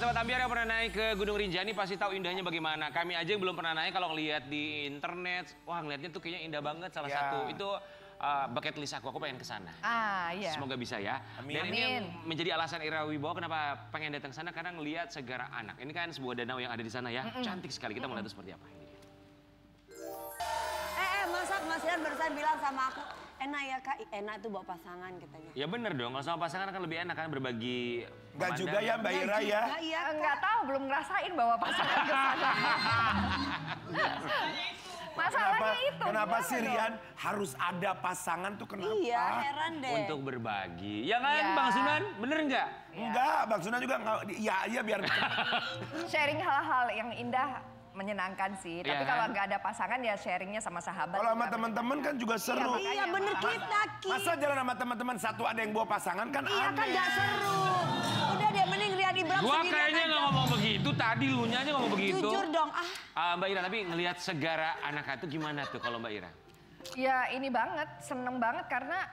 Sobat Ambiar yang pernah naik ke Gunung Rinjani pasti tahu indahnya bagaimana. Kami aja yang belum pernah naik kalau ngelihat di internet, wah ngelihatnya tuh kayaknya indah banget. Salah satu itu bucket list aku pengen ke sana. Iya. Semoga bisa ya. Amin. Dan ini yang menjadi alasan Ira Wibowo kenapa pengen datang ke sana karena ngelihat Segara Anak. Ini kan sebuah danau yang ada di sana ya. Cantik sekali. Kita mau lihat seperti apa ini. Masa Mas Rian barusan bilang sama aku, enak ya Kak, enak tuh bawa pasangan katanya. Ya bener dong, kalau sama pasangan kan lebih enak kan berbagi. Enggak juga ya Mbak Ira ya? Enggak tahu, belum ngerasain bawa pasangan ke sana. Masalahnya itu. Kenapa sih Rian harus ada pasangan tuh kenapa? Iya, heran deh. Untuk berbagi. Ya kan Bang Sunan, bener nggak? Enggak, Bang Sunan juga enggak. Iya biar. Sharing hal-hal yang indah menyenangkan sih. Tapi kalau nggak ada pasangan ya sharingnya sama sahabat. Kalau sama teman-teman kan juga seru. Iya bener kita Ki. Masa jalan sama teman-teman satu ada yang bawa pasangan kan aneh. Iya kan gak seru. Udah deh mending Rian Ibram Gua sendirian kayaknya aja. nggak ngomong begitu, tadi lu nya aja ngomong begitu. Jujur dong Mbak Ira, tapi ngelihat Segara Anak itu gimana tuh kalau Mbak Ira? Ya ini banget, seneng banget karena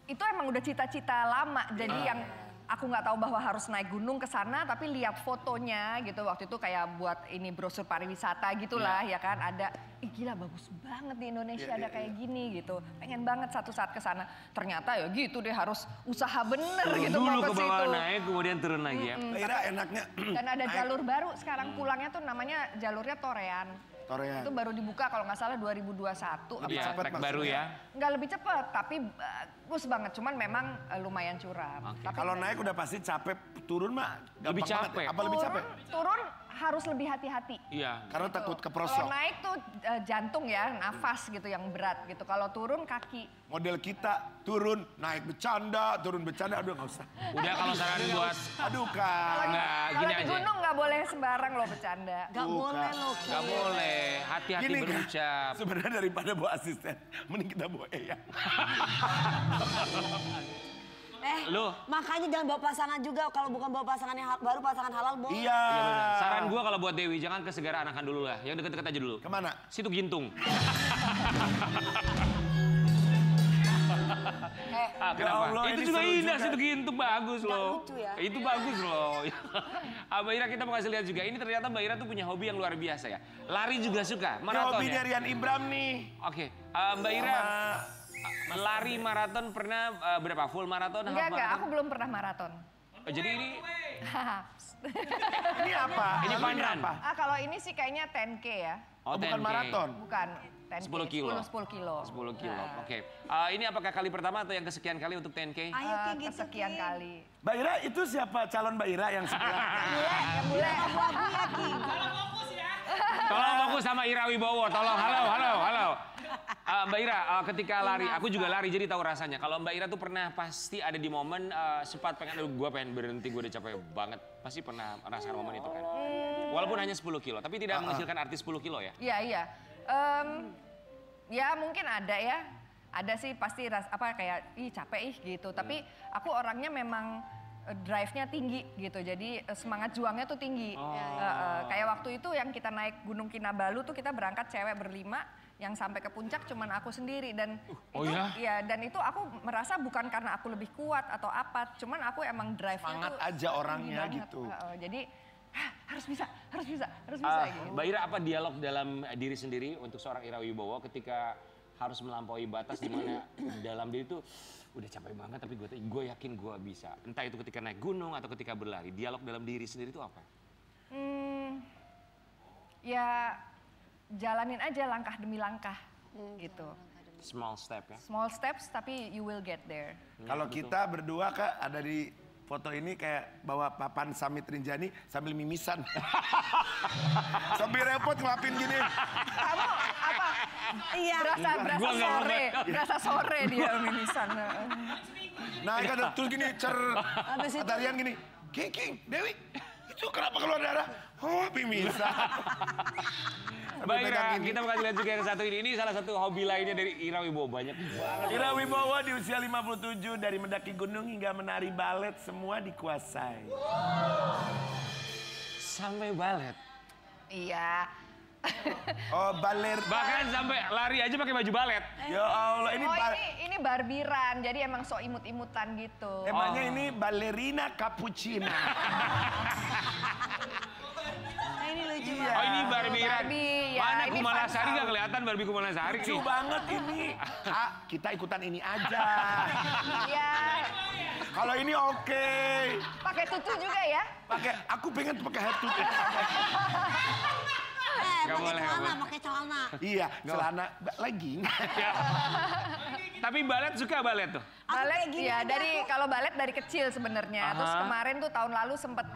itu emang udah cita-cita lama. Jadi yang aku nggak tahu bahwa harus naik gunung ke sana, tapi lihat fotonya gitu waktu itu kayak buat ini brosur pariwisata gitulah ya kan ada. Gila bagus banget di Indonesia ada kayak gini gitu. Pengen banget satu saat ke sana. Ternyata ya gitu deh harus usaha bener gitu dulu mau ke ke bawah situ. naik kemudian turun lagi ya. Mbak Ira enaknya. Dan ada jalur baru sekarang pulangnya tuh namanya jalurnya Torean. Itu baru dibuka kalau nggak salah 2021. Lebih cepet baru ya? Nggak lebih cepet, tapi bagus banget. Cuman memang lumayan curam. Tapi kalau naik udah pasti capek, turun mah lebih capek. Apa lebih capek? Turun harus lebih hati-hati. Iya. Karena gitu. takut keprosok. Kalau naik tuh jantung ya, nafas gitu yang berat gitu. Kalau turun kaki. Model kita turun, naik bercanda, turun bercanda, aduh nggak usah. Udah kalau saran buat, aduh Kak. nggak gini Kalau di aja. gunung nggak boleh sembarang loh bercanda. Gak boleh loh. Nggak boleh, hati-hati Gini, Kak, berucap. sebenarnya daripada bawa asisten, mending kita bawa Eya. Makanya jangan bawa pasangan juga. Kalau bukan bawa pasangan yang baru pasangan halal boleh. Iya. Saran gua kalau buat Dewi jangan ke Segara Anakan dulu lah, yang deket-deket aja dulu. Kemana? Situ Gintung. Kenapa? Allah, itu ini juga seru indah, juga. Situ Gintung bagus loh. lucu ya. Itu bagus loh. Mbak Ira kita mau kasih lihat juga. Ini ternyata Mbak Ira tuh punya hobi yang luar biasa ya. Lari juga suka, maraton Hobinya ya. Rian Ibram nih. Oke, Mbak Ira lari maraton pernah berapa? Full maraton? Enggak, aku belum pernah maraton. Jadi ini Ini apa? Ini fun run. Kalau ini sih kayaknya 10K ya. Oh, bukan 10K. maraton. Bukan 10K. 10 kilo. 10 kilo. 10 kilo, oke. Ini apakah kali pertama atau yang kesekian kali untuk 10K? Ayo Ki gitu Kesekian Ki. kali. Mbak Ira itu siapa calon Mbak Ira yang sebelah? Yang bule. Abu-abu ya Ki. Tolong fokus sama Ira Wibowo, tolong. Halo. Mbak Ira, ketika lari, aku juga lari jadi tahu rasanya. Kalau Mbak Ira tuh pernah pasti ada di momen sempat gue pengen berhenti, gue udah capek banget. Pasti pernah merasakan momen itu kan? Walaupun hanya 10 kilo, tapi tidak menghasilkan arti 10 kilo ya? Iya. Ya mungkin ada ya. Ada sih pasti kayak capek gitu. Tapi aku orangnya memang drive-nya tinggi gitu. Jadi semangat juangnya tuh tinggi. Kayak waktu itu yang kita naik Gunung Kinabalu tuh kita berangkat cewek berlima. Yang sampai ke puncak cuman aku sendiri dan itu aku merasa bukan karena aku lebih kuat atau apa, cuman aku emang drive-nya Semangat tuh aja orangnya tinggi banget. gitu. Jadi harus bisa gitu. Mbak Ira, apa dialog dalam diri sendiri untuk seorang Ira Wibowo ketika harus melampaui batas di mana dalam diri tuh udah capek banget tapi gue yakin gue bisa. Entah itu ketika naik gunung atau ketika berlari, dialog dalam diri sendiri itu apa? Ya jalanin aja langkah demi langkah gitu. Small step ya? Small steps tapi you will get there. Kalau kita berdua Kak ada di foto ini kayak bawa papan Summit Rinjani sambil mimisan. Sambil repot ngelapin gini. Kamu apa? Iya. Berasa sore dia mimisan. Nah kan terus gini kata Rian gini, King, Dewi, itu kenapa keluar darah? Oh mimisan. Mbak Ira, kita mau kasih lihat juga yang satu ini. Ini salah satu hobi lainnya dari Ira Wibowo. Banyak banget. Ira Wibowo di usia 57 dari mendaki gunung hingga menari balet semua dikuasai. Sampai balet? Iya. Oh, baler. Bahkan sampai lari aja pakai baju balet. Ya Allah, ini ini barbiran, jadi emang sok imut-imutan gitu. temanya ini balerina cappuccina. Nah, ini lucu Iya. banget. Oh ini barbiran. Barbie, ya, Mana ini Kumalasari fun nggak kelihatan Barbie Kumalasari Lucu nih. banget ini. Kak, kita ikutan ini aja. Iya, Kalau ini oke. pakai tutu juga ya. Aku pengen pakai head to toe. Nggak boleh, nggak boleh. Pakai celana. Iya, celana legging. Ya. Tapi balet suka balet tuh. Aku Balet kayak gini ya aja dari aku. kalau balet dari kecil sebenarnya. Terus Aha. kemarin tuh tahun lalu sempet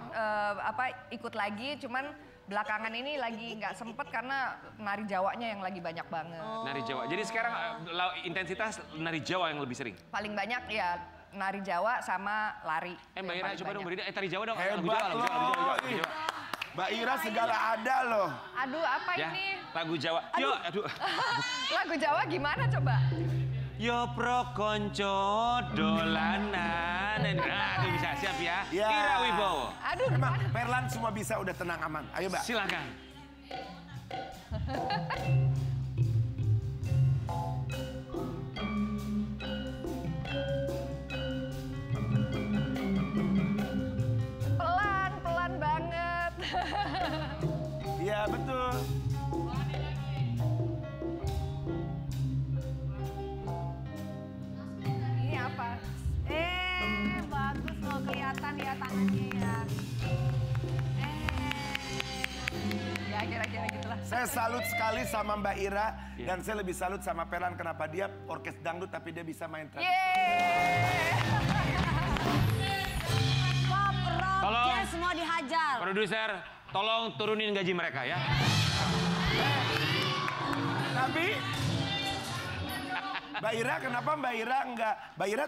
ikut lagi, cuman belakangan ini lagi nggak sempet karena nari Jawanya yang lagi banyak banget. Nari Jawa. Jadi sekarang intensitas nari Jawa yang lebih sering. Paling banyak ya nari Jawa sama lari. Mbak Yang Ira paling coba dong banyak. beri tari Jawa dong. Lagu Hebat Jawa, lagu Jawa, lagu Jawa, loh. lagu Jawa. Mbak Ira segala ada loh. Aduh apa Ya, ini? lagu Jawa. Yo, aduh. Lagu Jawa gimana coba? Yo pro konco dolanan. Nah, itu bisa siap ya. Ya. Ira Wibowo. Aduh Emang gimana? Perlan semua bisa udah tenang aman. Ayo Mbak. Silakan. Pelan, pelan banget. Iya betul. Ini apa? Bagus loh kelihatan ya tangannya ya. Ya kira-kira gitulah. Saya salut sekali sama Mbak Ira dan saya lebih salut sama Perlan kenapa dia orkes dangdut tapi dia bisa main tradisional. Yeay. Pop, rock, Tolong. jazz semua dihajar. Produser, tolong turunin gaji mereka ya. Tapi Mbak Ira, kenapa Mbak Ira enggak? Mbak Ira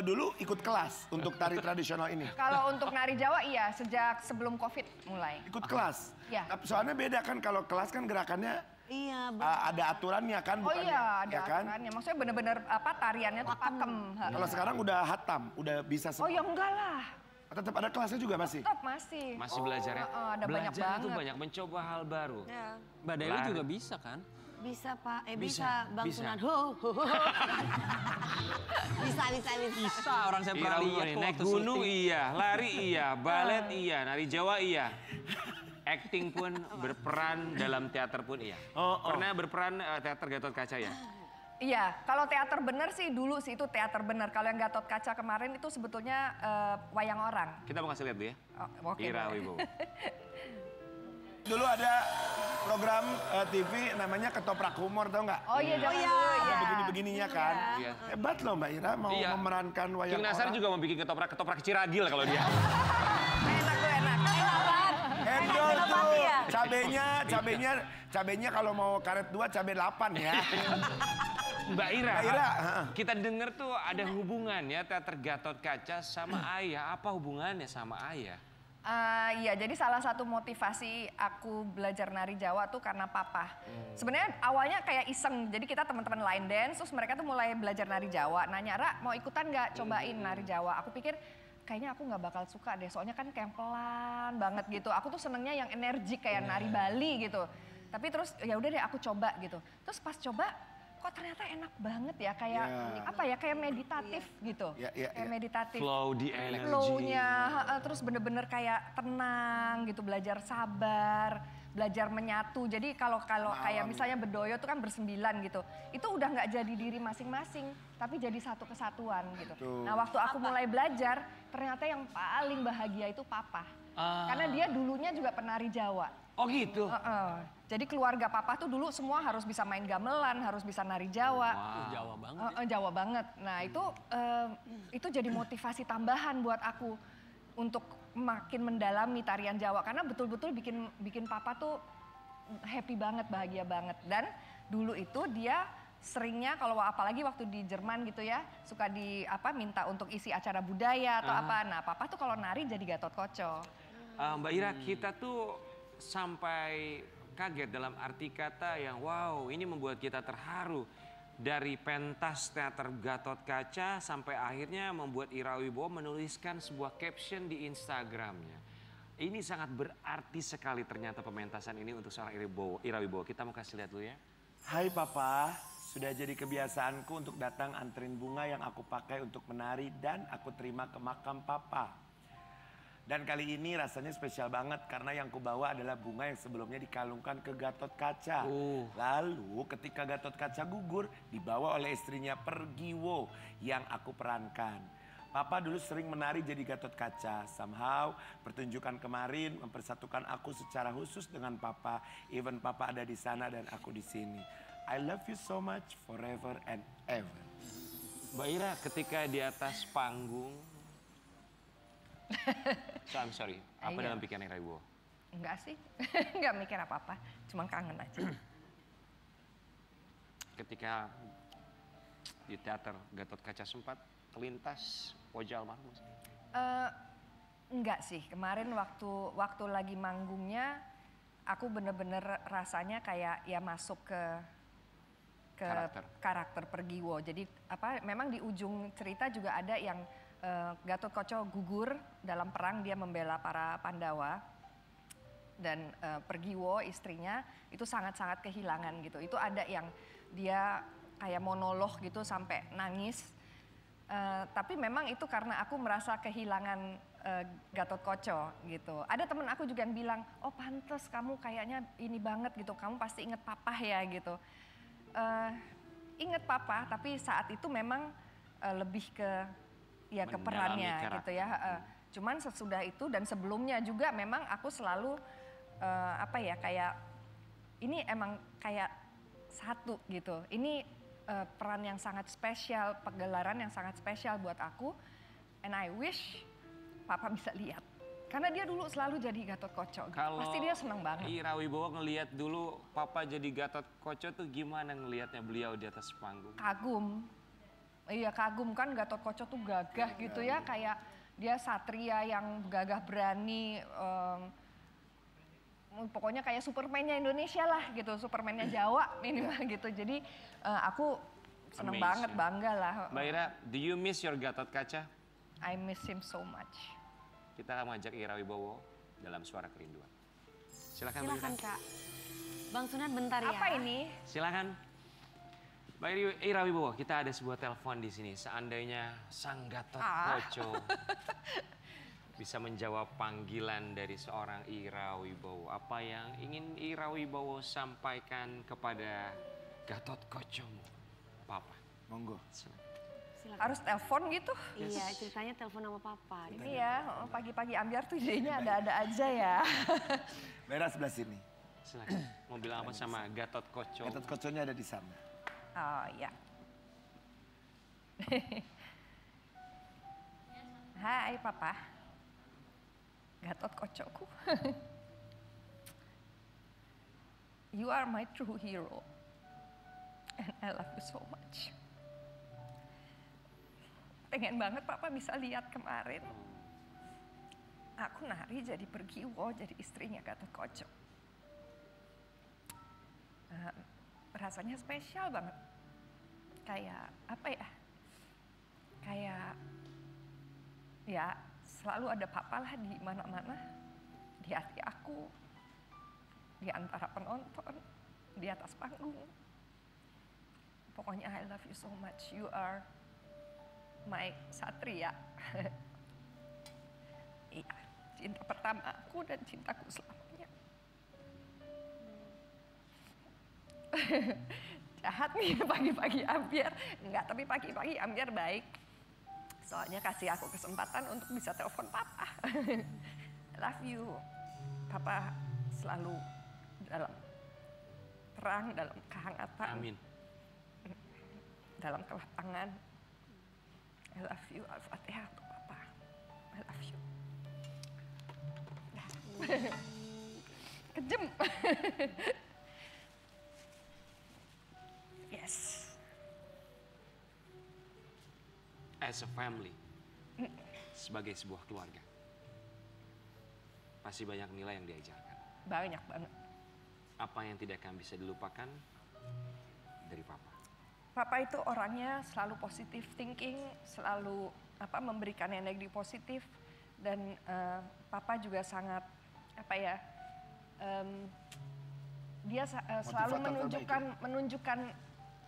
dulu ikut kelas untuk tari tradisional ini. Kalau untuk nari Jawa iya, sejak sebelum Covid mulai. Ikut kelas. Ya. Tapi soalnya beda kan kalau kelas kan gerakannya Iya, ada aturannya kan Oh bukannya, iya, ada ya kan? aturannya. Maksudnya bener-bener tariannya tuh pakem. Kalau sekarang udah hatam, udah bisa Oh semua. ya enggak lah, Tetap ada kelasnya juga masih. tetap masih. Masih belajar ya. Ada banyak Belajar itu banget. banyak mencoba hal baru. Ya. Mbak Dewi Lari. juga bisa kan? Bisa Pak, Bisa, bisa Bang bisa. Sunan. Bisa. Bisa, orang saya Ira pernah lihat Wibowo kok naik waktu gunung syuting. iya, lari iya, balet iya, nari Jawa iya. Acting pun berperan dalam teater pun iya. Oh. Pernah berperan teater Gatot Kaca ya? Iya, kalau teater bener sih dulu sih itu teater bener. Kalau yang Gatot Kaca kemarin itu sebetulnya wayang orang. Kita mau kasih lihat dulu ya. Oh, oke, Ira boleh. Wibowo. Dulu ada program TV namanya Ketoprak Humor, tau nggak? Oh iya, zaman dulu Ada ya. begini-begininya kan. Iya. Hebat loh Mbak Ira mau Iya. memerankan wayang King Nasar orang. juga mau bikin ketoprak Ciragil kalau dia. Enak tuh enak. Endol Enak tuh. banget ya? Cabenya kalau mau karet 2 cabai 8 ya. Mbak Ira, Mbak Ira, heeh. kita dengar tuh ada hubungan ya teater Gatot Kaca sama ayah. Apa hubungannya sama ayah? Iya, jadi salah satu motivasi aku belajar nari Jawa tuh karena papa. Sebenarnya awalnya kayak iseng, jadi kita teman-teman line dance, terus mereka tuh mulai belajar nari Jawa. Nanya, Ra mau ikutan nggak cobain nari Jawa? Aku pikir kayaknya aku nggak bakal suka deh, soalnya kan kayak pelan banget gitu. Aku tuh senengnya yang energik kayak nari Bali gitu. Tapi terus ya udah deh aku coba gitu. Terus pas coba, kok ternyata enak banget ya, kayak Ya. apa ya, kayak meditatif gitu. Ya, ya, Kayak ya. meditatif. Flow di energi. Flow-nya, terus bener-bener kayak tenang gitu, belajar sabar, belajar menyatu. Jadi kalau kayak misalnya bedoyo tuh kan bersembilan gitu, itu udah nggak jadi diri masing-masing, tapi jadi satu kesatuan gitu. Betul. Nah waktu aku mulai belajar, ternyata yang paling bahagia itu papa. Karena dia dulunya juga penari Jawa. Oh gitu? Jadi keluarga papa tuh dulu semua harus bisa main gamelan, harus bisa nari Jawa. Jawa banget. Jawa banget. Nah itu jadi motivasi tambahan buat aku untuk makin mendalami tarian Jawa karena betul-betul bikin papa tuh happy banget, bahagia banget. Dan dulu itu dia seringnya kalau apalagi waktu di Jerman gitu ya suka minta untuk isi acara budaya atau apa. Nah papa tuh kalau nari jadi Gatot Koco. Mbak Ira, kita tuh sampai kaget dalam arti kata yang wow, ini membuat kita terharu. Dari pentas teater Gatot Kaca sampai akhirnya membuat Ira Wibowo menuliskan sebuah caption di Instagramnya. Ini sangat berarti sekali ternyata pementasan ini untuk seorang Ira Wibowo. Kita mau kasih lihat dulu ya. Hai Papa, sudah jadi kebiasaanku untuk datang anterin bunga yang aku pakai untuk menari dan aku terima ke makam Papa. Dan kali ini rasanya spesial banget karena yang kubawa adalah bunga yang sebelumnya dikalungkan ke Gatot Kaca. Lalu ketika Gatot Kaca gugur dibawa oleh istrinya Pergiwo yang aku perankan. Papa dulu sering menari jadi Gatot Kaca. Somehow pertunjukan kemarin mempersatukan aku secara khusus dengan Papa. Even Papa ada di sana dan aku di sini. I love you so much forever and ever. Mbak Ira ketika di atas panggung. So I'm sorry, apa Iya. dalam pikiran Ira Wibowo? Enggak sih, enggak mikir apa-apa, cuma kangen aja. Ketika di teater Gatot Kaca sempat terlintas wajah almarhum. Enggak sih, kemarin waktu lagi manggungnya, aku bener-bener rasanya kayak ya masuk ke karakter Pergiwo. Jadi memang di ujung cerita juga ada yang Gatot Kaca gugur dalam perang, dia membela para Pandawa. Dan Pergiwo istrinya itu sangat-sangat kehilangan gitu. Itu ada yang dia kayak monolog gitu sampai nangis. Tapi memang itu karena aku merasa kehilangan Gatot Kaca gitu. Ada temen aku juga yang bilang, oh pantes kamu kayaknya ini banget gitu, kamu pasti inget papa ya gitu. Inget papa, tapi saat itu memang lebih ke ya ke perannya gitu ya. Cuman sesudah itu dan sebelumnya juga memang aku selalu kayak ini emang kayak satu gitu. Ini peran yang sangat spesial, pagelaran yang sangat spesial buat aku. And I wish Papa bisa lihat. Karena dia dulu selalu jadi Gatot Kaca. Pasti dia senang banget. Ira Wibowo ngelihat dulu Papa jadi Gatot Kaca tuh gimana ngelihatnya beliau di atas panggung? Kagum. Iya kagum kan, Gatot Kaca tuh gagah gitu ya, kayak dia satria yang gagah berani, pokoknya kayak Superman-nya Indonesia lah gitu, Superman-nya Jawa minimal gitu. Jadi aku seneng banget, bangga lah. Mbak Ira, do you miss your Gatot Kaca? I miss him so much. Kita akan mengajak Ira Wibowo dalam Suara Kerinduan. Silakan Mbak Ira. Silakan Kak. Bang Sunan bentar ya. Apa ini? Silakan. Mbak Ira Wibowo, kita ada sebuah telepon di sini. Seandainya sang Gatot Kaca bisa menjawab panggilan dari seorang Ira Wibowo, apa yang ingin Ira Wibowo sampaikan kepada Gatot Kacamu, Papa? Monggo. Silakan. Harus telepon gitu? Iya, ceritanya telepon sama Papa. Ini ya, pagi-pagi ambiar tuh idenya ada-ada aja ya. Merah sebelah sini. Silakan. Mau bilang apa sama Gatot Kaca? Gatot Kacanya ada di sana. Oh ya. Hai Papa. Gatot Kacaku. You are my true hero. And I love you so much. Pengen banget Papa bisa lihat kemarin. Aku nari jadi Pergiwo, jadi istrinya Gatot Kaca. Rasanya spesial banget. Kayak apa ya? Kayak ya selalu ada Papa lah di mana-mana. Di hati aku, di antara penonton, di atas panggung. Pokoknya I love you so much. You are my satria. Iya, cinta pertama aku dan cintaku selamanya. Jahat nih pagi-pagi ambiar. Enggak, tapi pagi-pagi ambiar baik. Soalnya kasih aku kesempatan untuk bisa telepon Papa. I love you. Papa selalu dalam terang, dalam kehangatan. Amin. Dalam kelapangan. I love you. Al-Fatihah untuk Papa. I love you. Kejem. Yes. As a family, sebagai sebuah keluarga, pasti banyak nilai yang diajarkan. Banyak banget. Apa yang tidak akan bisa dilupakan dari Papa? Papa itu orangnya selalu positive thinking, selalu memberikan energi positif, dan papa juga sangat apa ya, dia selalu menunjukkan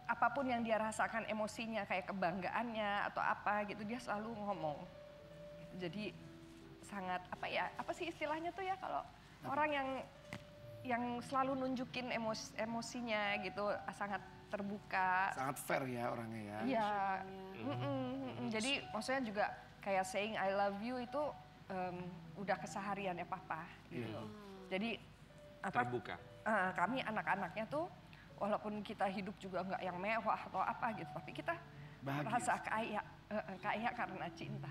apapun yang dia rasakan emosinya kayak kebanggaannya atau apa gitu, dia selalu ngomong. Jadi sangat apa ya, apa sih istilahnya tuh ya kalau orang yang selalu nunjukin emosinya gitu, sangat terbuka. Sangat fair ya orangnya ya. Iya. Jadi maksudnya juga kayak saying I love you itu udah keseharian ya papa gitu. Jadi Terbuka. Kami anak-anaknya tuh walaupun kita hidup juga nggak yang mewah atau apa gitu, tapi kita merasa kaya karena cinta.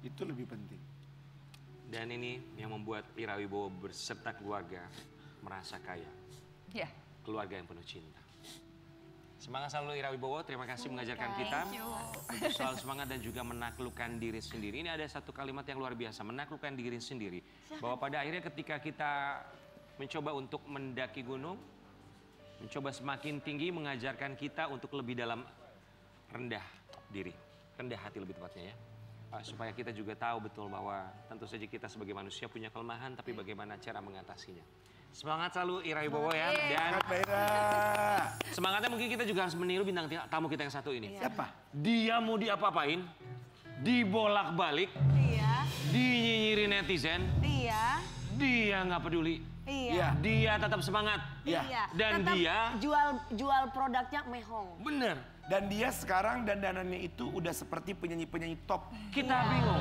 Itu lebih penting. Dan ini yang membuat Ira Wibowo berserta keluarga merasa kaya. Iya. Keluarga yang penuh cinta. Semangat selalu Ira Wibowo, terima kasih mengajarkan kita. Untuk soal semangat dan juga menaklukkan diri sendiri. Ini ada satu kalimat yang luar biasa, menaklukkan diri sendiri. Bahwa pada akhirnya ketika kita mencoba untuk mendaki gunung, mencoba semakin tinggi mengajarkan kita untuk lebih dalam rendah diri. Rendah hati lebih tepatnya ya. Supaya kita juga tahu betul bahwa tentu saja kita sebagai manusia punya kelemahan, tapi bagaimana cara mengatasinya. Semangat selalu Ira Wibowo ya. Dan semangatnya mungkin kita juga harus meniru bintang tamu kita yang satu ini. Siapa? Dia mau diapa-apain, dibolak-balik, dinyinyirin netizen, dia nggak peduli. Iya. Dia tetap semangat. Iya. Dan tetap dia jual produknya mehong. bener. Dan dia sekarang dandanannya itu udah seperti penyanyi-penyanyi top. Kita bingung.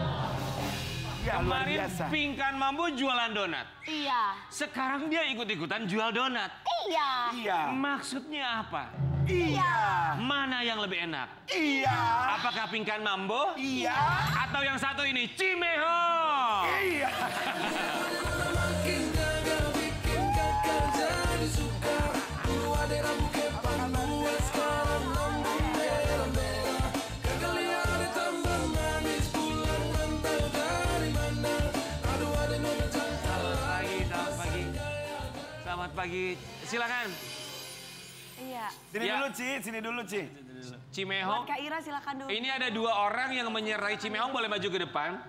Ya, luar Kemarin biasa. Pinkan Mambo jualan donat. Iya. Sekarang dia ikut-ikutan jual donat. Iya. Iya. Maksudnya apa? Iya. Mana yang lebih enak? Iya. Apakah Pinkan Mambo? Iya. Atau yang satu ini, Cimeho? Iya. Selamat pagi, silakan. Iya. Sini Ya. dulu, Ci. Sini dulu, Ci. Cimehong. Buat Kak Ira silakan dulu. Ini ada dua orang yang menyertai Cimehong, boleh maju ke depan.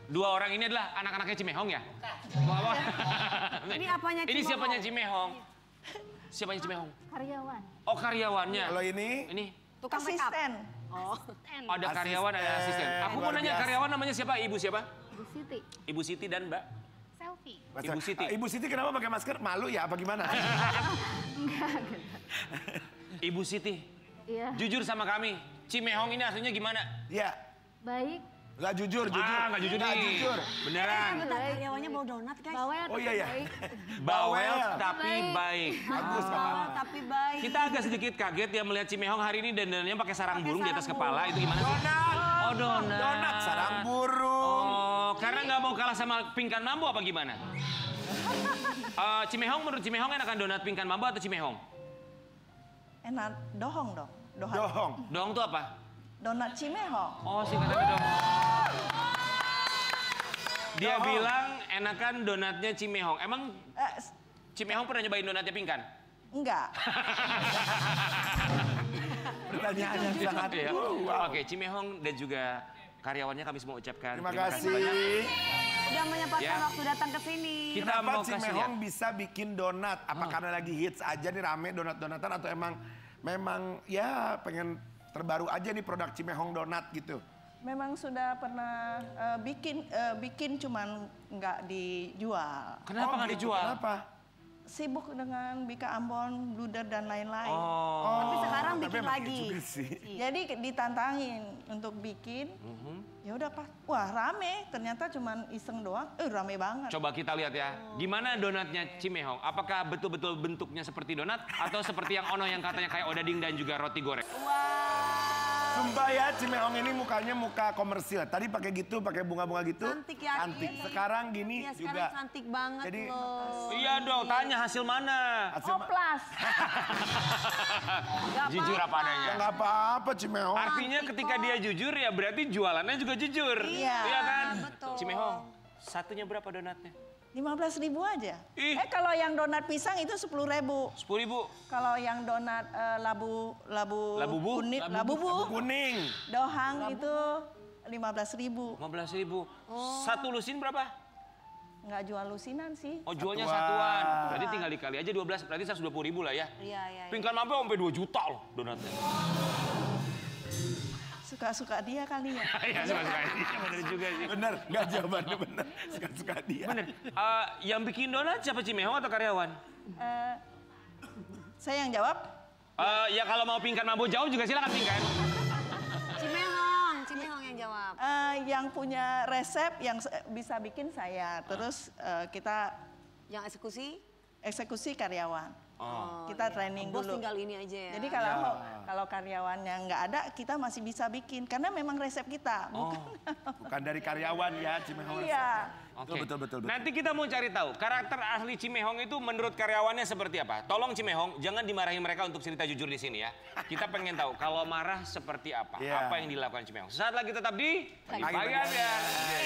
Dua orang ini adalah anak-anaknya Cimehong ya? Bawa. Ini apanya Ini Cimehong? siapanya Cimehong? Siapanya Cimehong? Karyawan. Oh karyawannya. Kalau ini Ini Tukang make up. Asisten. Oh. ada karyawan, ada asisten. Aku mau Luar nanya biasa. karyawan namanya siapa? Ibu siapa? Bu Siti. Ibu Siti dan Mbak? Selfie. Ibu Siti. Ibu Siti kenapa pakai masker? Malu ya apa gimana? Ibu Siti, Iya. jujur sama kami. Cimehong ini aslinya gimana? Iya. Baik. Nggak jujur, jujur. Nggak jujur Nggak nih. jujur. Beneran. Bentar, karyawannya bawa donat, guys. Bawel Oh, iya, tapi iya. baik. Bawel Bawel. tapi baik. Bagus, nggak Bawel apa-apa. tapi baik. Kita agak sedikit kaget ya melihat Cimehong hari ini dandanannya pakai sarang burung di atas sarang kepala. Itu gimana sih? Donat. Oh donat. Donat sarang burung. Oh, karena nggak mau kalah sama Pinkan Mambo apa gimana? Cimehong, menurut Cimehong enakan donat Pinkan Mambo atau Cimehong? Enak, dohong dong. Dohong. Dohong tuh apa? Donat Cimehong. Oh, singkatannya dohong. Dia Dohong. bilang enakan donatnya Cimehong. Emang Eh, Cimehong pernah nyobain donatnya Pinkan? enggak. Pertanyaan yang sangat Iya. wow. Oke, Cimehong dan juga karyawannya kami semua ucapkan Terima banyak. kasih. Udah menyempatkan Ya. waktu datang ke sini. Kita Kenapa mau kasih lihat. Cimehong bisa bikin donat? Apa karena lagi hits aja nih rame donat-donatan atau memang ya pengen terbaru aja nih produk Cimehong donat gitu? Memang sudah pernah bikin cuman nggak dijual. Kenapa nggak gitu. dijual? Kenapa? Sibuk dengan Bika Ambon, Bluder dan lain-lain. Oh. Tapi sekarang tapi bikin emang lagi. iya juga sih. Jadi ditantangin untuk bikin. Ya udah pas, wah rame. Ternyata cuman iseng doang. Rame banget. Coba kita lihat ya, gimana donatnya Cimehong? Apakah betul-betul bentuknya seperti donat atau seperti yang Ono yang katanya kayak odading dan juga roti goreng? Sumpah ya Cimehong ini mukanya muka komersil. Tadi pakai gitu, pakai bunga-bunga gitu. Cantik ya. Cantik. Sekarang gini Iya, juga. sekarang cantik banget Jadi- loh. Iya dong, tanya hasil mana? Hasil Oplas. Jujur apa Ya adanya. nggak apa-apa Cimehong. Artinya ketika dia jujur ya berarti jualannya juga jujur. Iya. kan? betul. Cimehong, satunya berapa donatnya? 15.000 aja. Ih. Kalau yang donat pisang itu 10.000. 10.000. Kalau yang donat labu Labubu? kuning, Labubu. labubu, Kuning. dohang itu 15.000. 15.000. Satu lusin berapa? Nggak jual lusinan sih. Oh jualnya Satuan. satuan. Berarti tinggal dikali aja 12, berarti 120.000 lah ya. Iya. Pingkan mampu sampai 2 juta loh donatnya. Suka-suka dia kali ya. Iya suka-suka dia, bener juga sih. Bener, nggak jawabannya bener. Suka-suka dia. Bener. Yang bikin donat siapa, Cimehong atau karyawan? Saya yang jawab. Ya kalau mau Pingkan Mambo jawab juga silakan Pingkan. Cimehong yang jawab. Yang punya resep yang bisa bikin saya. Terus kita Yang eksekusi karyawan. Oh. Kita training Bos dulu. tinggal ini aja ya. Jadi kalau karyawannya nggak ada, kita masih bisa bikin karena memang resep kita, Bukan dari karyawan ya, Cimehong. Iya. Oke. Betul. Nanti kita mau cari tahu karakter asli Cimehong itu menurut karyawannya seperti apa. Tolong Cimehong jangan dimarahi mereka untuk cerita jujur di sini ya. Kita pengen tahu kalau marah seperti apa. Iya. Apa yang dilakukan Cimehong. Sesaat lagi tetap di Pagi Pagi Ambiar.